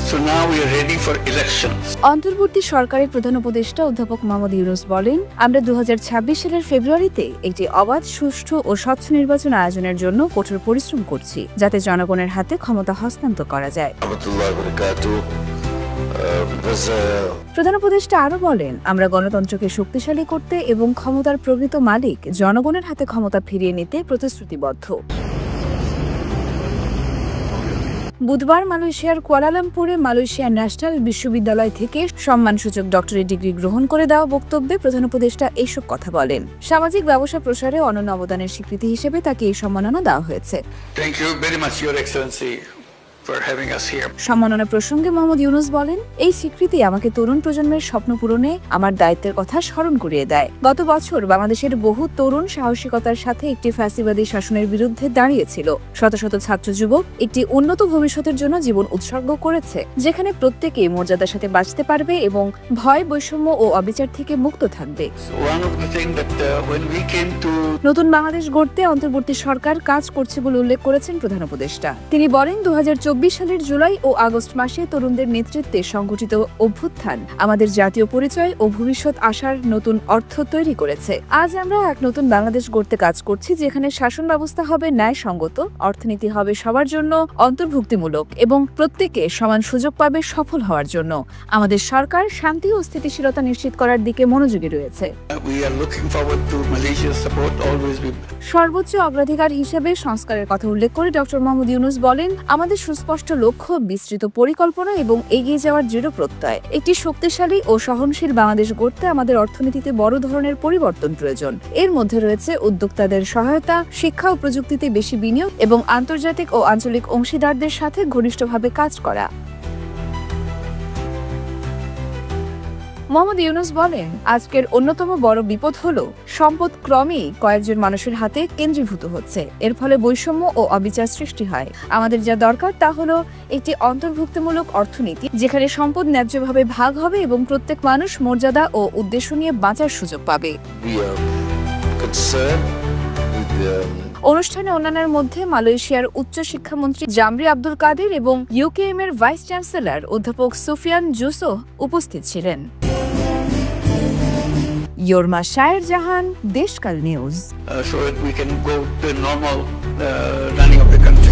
So now we are ready for elections. অন্তর্বর্তী সরকারের প্রধান উপদেষ্টা অধ্যাপক মোহাম্মদ ইউনূস বলেন, আমরা 2026 সালের ফেব্রুয়ারিতে একটি অবাধ, সুষ্ঠু ও স্বচ্ছ নির্বাচন আয়োজনের জন্য কঠোর পরিশ্রম করছি, যাতে জনগণের হাতে ক্ষমতা হস্তান্তর করা যায়। প্রধান উপদেষ্টা আরো বলেন, আমরা গণতন্ত্রকে শক্তিশালী করতে এবং ক্ষমতার প্রকৃত মালিক জনগণের হাতে ক্ষমতা ফিরিয়ে নিতে প্রতিশ্রুতিবদ্ধ। বুধবার মালয়েশিয়ার কুয়ালালামপুরে মালয়েশিয়া ন্যাশনাল বিশ্ববিদ্যালয় থেকে সম্মানসূচক ডক্টরেট ডিগ্রি গ্রহণ করে দেওয়া বক্তব্যে প্রধান উপদেষ্টা এইসব কথা বলেন। সামাজিক ব্যবসা প্রসারে অনন্য অবদানের স্বীকৃতি হিসেবে তাকে এই সম্মাননা দেওয়া হয়েছে। Thank you very much, Your Excellency, for having us here. সম্মাননা প্রসঙ্গে মোহাম্মদ ইউনূস বলেন, এই স্বীকৃতি আমাকে তরুণ প্রজন্মের স্বপ্ন পূরণে আমার দায়িত্বের কথা স্মরণ করিয়ে দেয়। গত বছর বাংলাদেশের বহু তরুণ সাহসিকতার সাথে একটি ফ্যাসিবাদী শাসনের বিরুদ্ধে দাঁড়িয়েছিল। শত শত ছাত্র যুবক একটি উন্নত ভবিষ্যতের জন্য জীবন উৎসর্গ করেছে, যেখানে প্রত্যেকে মর্যাদার সাথে বাঁচতে পারবে এবং ভয়, বৈষম্য ও অবিচার থেকে মুক্ত থাকবে। নতুন বাংলাদেশ গড়তে অন্তর্বর্তী সরকার কাজ করছে বলে উল্লেখ করেছেন প্রধান উপদেষ্টা। তিনি বলেন, 2024 সালের জুলাই ও আগস্ট মাসে তরুণদের নেতৃত্বে সংগঠিত অভ্যুত্থান আমাদের জাতীয় পরিচয় ও ভবিষ্যৎ আশার নতুন অর্থ তৈরি করেছে। আজ আমরা এক নতুন বাংলাদেশ গড়তে কাজ করছি, যেখানে শাসন ব্যবস্থা হবে ন্যায়সঙ্গত, অর্থনীতি হবে সবার জন্য অন্তর্ভুক্তিমূলক এবং প্রত্যেকে সমান সুযোগ পাবে সফল হওয়ার জন্য। আমাদের সরকার শান্তি ও স্থিতিশীলতা নিশ্চিত করার দিকে মনোযোগী রয়েছে। সর্বোচ্চ অগ্রাধিকার হিসেবে সংস্কারের কথা উল্লেখ করে ডক্টর মোহাম্মদ ইউনূস বলেন, আমাদের সুস্পষ্ট লক্ষ্য, বিস্তৃত পরিকল্পনা এবং এগিয়ে যাওয়ার দৃঢ় প্রত্যয়। একটি শক্তিশালী ও সহনশীল বাংলাদেশ গড়তে আমাদের অর্থনীতিতে বড় ধরনের পরিবর্তন প্রয়োজন। এর মধ্যে রয়েছে উদ্যোক্তাদের সহায়তা, শিক্ষা ও প্রযুক্তিতে বেশি বিনিয়োগ এবং আন্তর্জাতিক ও আঞ্চলিক অংশীদারদের সাথে ঘনিষ্ঠভাবে কাজ করা। মোহাম্মদ ইউনূস বলেন, আজকের অন্যতম বড় বিপদ হলো সম্পদ ক্রমেই কয়েকজন মানুষের হাতে কেন্দ্রীভূত হচ্ছে। এর ফলে বৈষম্য ও অবিচার সৃষ্টি হয়। আমাদের যা দরকার তা হলো একটি অন্তর্ভুক্তিমূলক অর্থনীতি, যেখানে সম্পদ ন্যায্যভাবে ভাগ হবে এবং প্রত্যেক মানুষ মর্যাদা ও উদ্দেশ্য নিয়ে বাঁচার সুযোগ পাবে। অনুষ্ঠানে অন্যান্যের মধ্যে মালয়েশিয়ার উচ্চ শিক্ষামন্ত্রী জামরি আব্দুল কাদের এবং ইউকেএম এর ভাইস চ্যান্সেলর অধ্যাপক সুফিয়ান জুসো উপস্থিত ছিলেন। योरमा शायर जहान, देशकाल news. So we can go to normal running of the country.